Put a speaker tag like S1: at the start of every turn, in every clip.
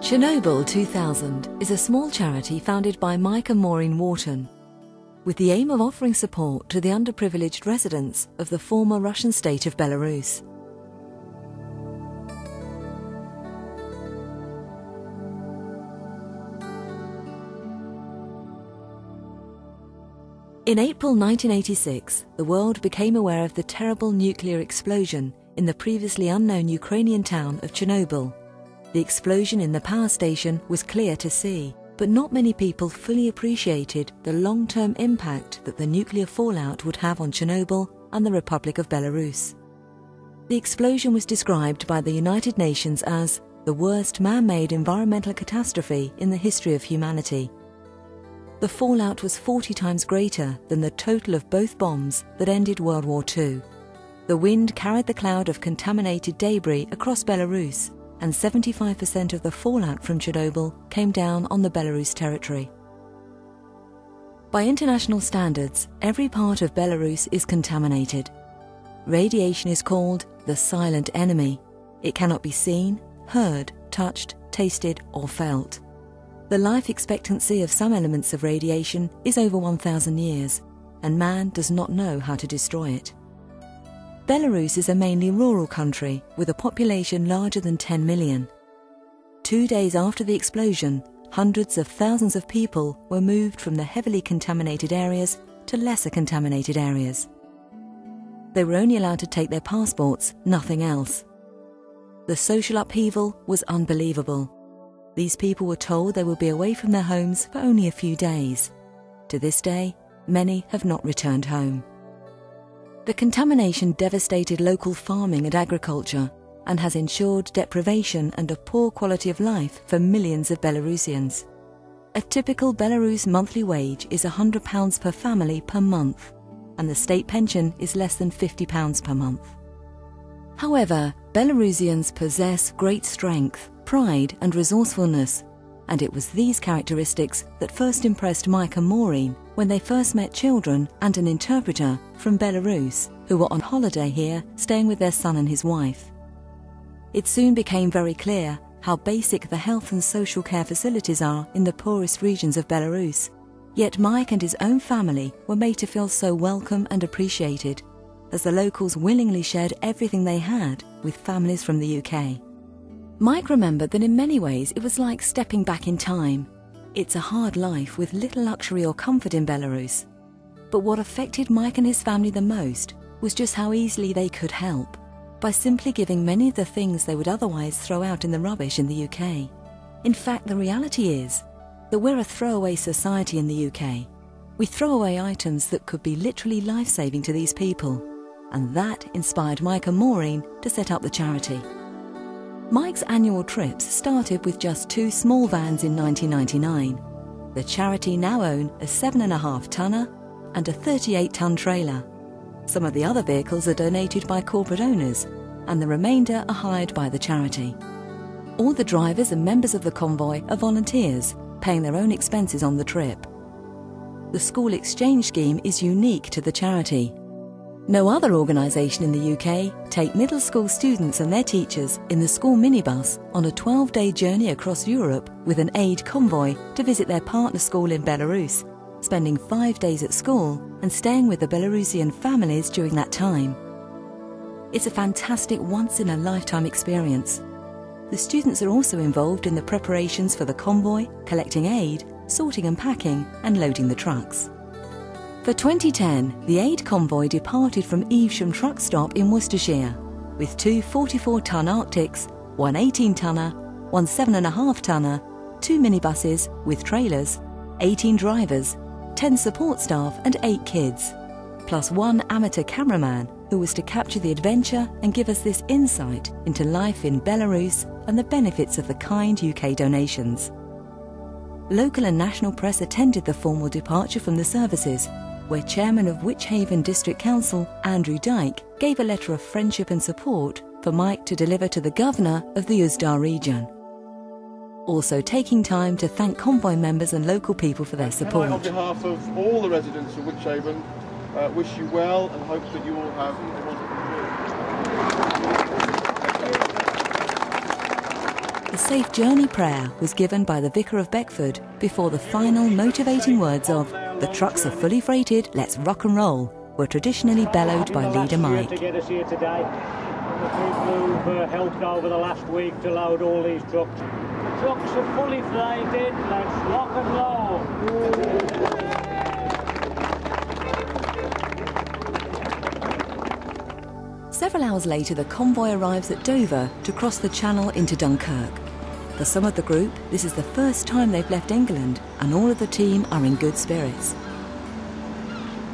S1: Chernobyl 2000 is a small charity founded by Mike and Maureen Wharton, with the aim of offering support to the underprivileged residents of the former Russian state of Belarus. In April 1986, the world became aware of the terrible nuclear explosion in the previously unknown Ukrainian town of Chernobyl. The explosion in the power station was clear to see, but not many people fully appreciated the long-term impact that the nuclear fallout would have on Chernobyl and the Republic of Belarus. The explosion was described by the United Nations as the worst man-made environmental catastrophe in the history of humanity. The fallout was 40 times greater than the total of both bombs that ended World War II. The wind carried the cloud of contaminated debris across Belarus, and 75% of the fallout from Chernobyl came down on the Belarus territory. By international standards, every part of Belarus is contaminated. Radiation is called the silent enemy. It cannot be seen, heard, touched, tasted, or felt. The life expectancy of some elements of radiation is over 1,000 years, and man does not know how to destroy it. Belarus is a mainly rural country with a population larger than 10 million. 2 days after the explosion, hundreds of thousands of people were moved from the heavily contaminated areas to lesser contaminated areas. They were only allowed to take their passports, nothing else. The social upheaval was unbelievable. These people were told they would be away from their homes for only a few days. To this day, many have not returned home. The contamination devastated local farming and agriculture and has ensured deprivation and a poor quality of life for millions of Belarusians. A typical Belarus monthly wage is £100 per family per month, and the state pension is less than £50 per month. However, Belarusians possess great strength, pride and resourcefulness, and it was these characteristics that first impressed Mike and Maureen when they first met children and an interpreter from Belarus who were on holiday here staying with their son and his wife. It soon became very clear how basic the health and social care facilities are in the poorest regions of Belarus, yet Mike and his own family were made to feel so welcome and appreciated, as the locals willingly shared everything they had with families from the UK. Mike remembered that in many ways it was like stepping back in time. It's a hard life with little luxury or comfort in Belarus. But what affected Mike and his family the most was just how easily they could help, by simply giving many of the things they would otherwise throw out in the rubbish in the UK. In fact, the reality is that we're a throwaway society in the UK. We throw away items that could be literally life-saving to these people, and that inspired Mike and Maureen to set up the charity. Mike's annual trips started with just 2 small vans in 1999. The charity now own a 7.5-tonner and a 38-ton trailer. Some of the other vehicles are donated by corporate owners, and the remainder are hired by the charity. All the drivers and members of the convoy are volunteers, paying their own expenses on the trip. The school exchange scheme is unique to the charity. No other organisation in the UK take middle school students and their teachers in the school minibus on a 12-day journey across Europe with an aid convoy to visit their partner school in Belarus, spending 5 days at school and staying with the Belarusian families during that time. It's a fantastic once-in-a-lifetime experience. The students are also involved in the preparations for the convoy, collecting aid, sorting and packing, and loading the trucks. For 2010, the aid convoy departed from Evesham truck stop in Worcestershire with 2 44-ton Arctics, 1 18-tonner, 1 7.5-tonner, 2 minibuses with trailers, 18 drivers, 10 support staff and 8 kids, plus 1 amateur cameraman who was to capture the adventure and give us this insight into life in Belarus and the benefits of the kind UK donations. Local and national press attended the formal departure from the services, where Chairman of Wychavon District Council, Andrew Dyke, gave a letter of friendship and support for Mike to deliver to the Governor of the Uzdar region. Also taking time to thank convoy members and local people for their support.
S2: On behalf of all the residents of Wychavon, wish you well and hope that you all have a wonderful week.
S1: the safe journey prayer was given by the Vicar of Beckford before the final motivating words of "The trucks are fully freighted, let's rock and roll" were traditionally bellowed by leader Mike.
S3: To get us here today, and the people who've helped over the last week to load all these trucks. The trucks are fully freighted, let's rock and roll.
S1: Several hours later, the convoy arrives at Dover to cross the Channel into Dunkirk. For some of the group, this is the first time they've left England, and all of the team are in good spirits.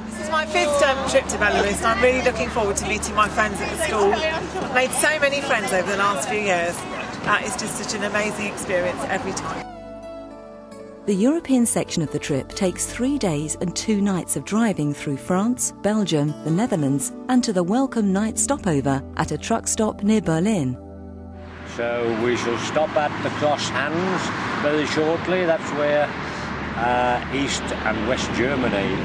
S4: This is my fifth trip to Belarus, and I'm really looking forward to meeting my friends at the school. I've made so many friends over the last few years. It's just such an amazing experience every time.
S1: The European section of the trip takes 3 days and 2 nights of driving through France, Belgium, the Netherlands, and to the welcome night stopover at a truck stop near Berlin.
S5: So we shall stop at the Cross Hands very shortly. That's where East and West Germany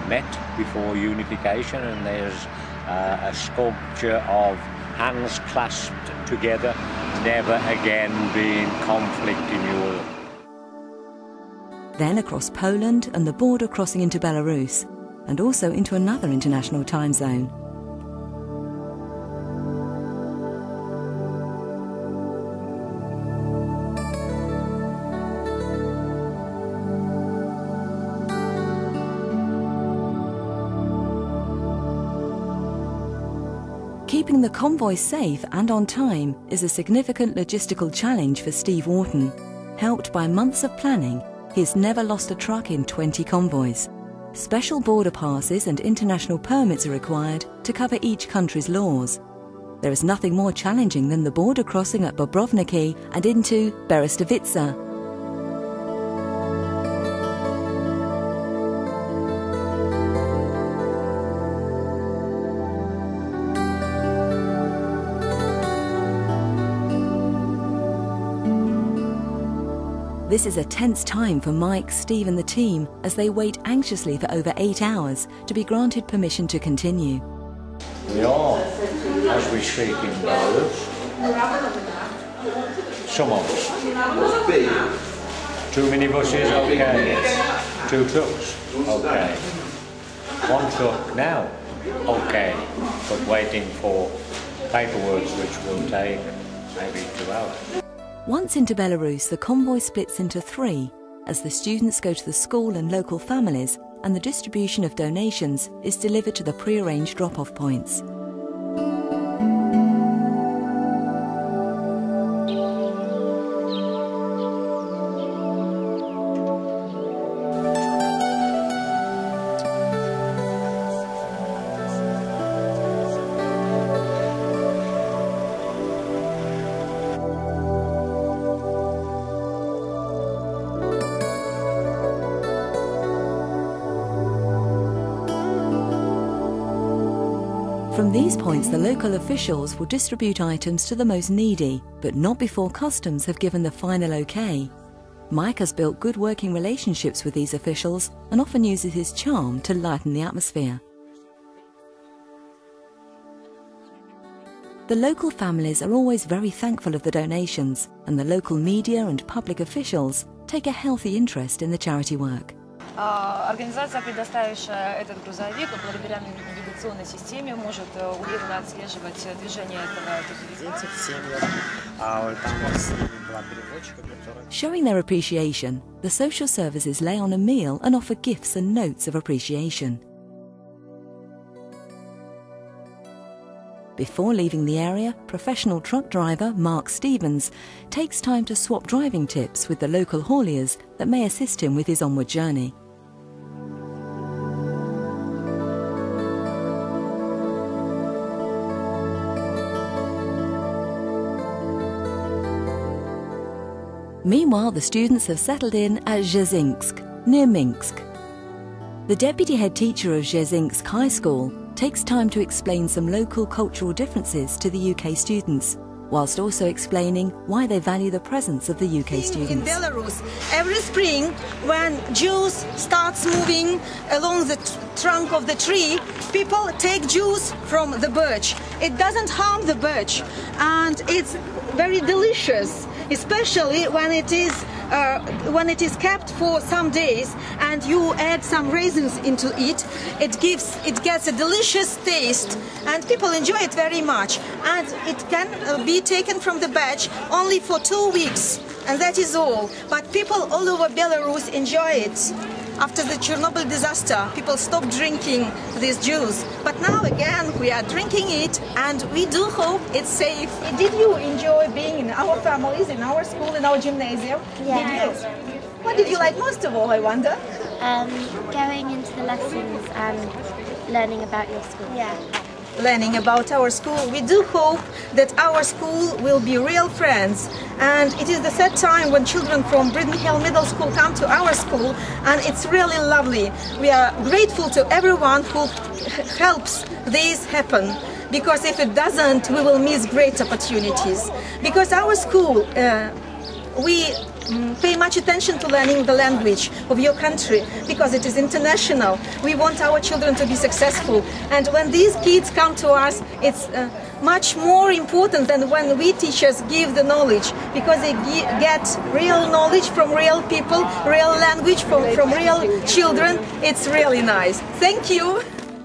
S5: met before unification, and there's a sculpture of hands clasped together, never again be in conflict in Europe.
S1: Then across Poland and the border crossing into Belarus, and also into another international time zone. Keeping the convoy safe and on time is a significant logistical challenge for Steve Wharton. Helped by months of planning, he's never lost a truck in 20 convoys. Special border passes and international permits are required to cover each country's laws. There is nothing more challenging than the border crossing at Bobrovniki and into Berestovica. This is a tense time for Mike, Steve and the team as they wait anxiously for over 8 hours to be granted permission to continue.
S5: We are, as we speak, in Belarus. Some of us. 2 minibuses, okay. 2 trucks, okay. 1 truck now, okay. But waiting for paperwork which will take maybe 2 hours.
S1: Once into Belarus, the convoy splits into 3 as the students go to the school and local families, and the distribution of donations is delivered to the pre-arranged drop-off points. From these points, the local officials will distribute items to the most needy, but not before customs have given the final okay. Mike has built good working relationships with these officials and often uses his charm to lighten the atmosphere. The local families are always very thankful of the donations, and the local media and public officials take a healthy interest in the charity work.
S6: Организация, предоставившая этот грузовик, благодаря навигационной системе может уверенно отслеживать движение этого грузовика.
S1: Showing their appreciation, the social services lay on a meal and offer gifts and notes of appreciation. Before leaving the area, professional truck driver Mark Stevens takes time to swap driving tips with the local hauliers that may assist him with his onward journey. Meanwhile, the students have settled in at Zhezinsk, near Minsk. The deputy head teacher of Zhezinsk High School takes time to explain some local cultural differences to the UK students, whilst also explaining why they value the presence of the UK students.
S7: In Belarus, every spring, when juice starts moving along the trunk of the tree, people take juice from the birch. It doesn't harm the birch, and it's very delicious. especially when it is kept for some days and you add some raisins into it. It gets a delicious taste and people enjoy it very much. And it can be taken from the batch only for 2 weeks, and that is all. But people all over Belarus enjoy it. After the Chernobyl disaster, people stopped drinking this juice. But now again, we are drinking it, and we do hope it's safe. Did you enjoy being in our families, in our school, in our gymnasium?
S8: Yeah.
S7: Did you? What did you like most of all, I wonder?
S8: Going into the lessons and learning about your school.
S7: Yeah. Learning about our school. We do hope that our school will be real friends, and it is the third time when children from Britton Hill Middle School come to our school, and it's really lovely. We are grateful to everyone who helps this happen, because if it doesn't, we will miss great opportunities. Because our school, we pay much attention to learning the language of your country, because it is international. We want our children to be successful, and when these kids come to us, it's much more important than when we teachers give the knowledge, because they get real knowledge from real people, real language from real children. It's really nice. Thank you.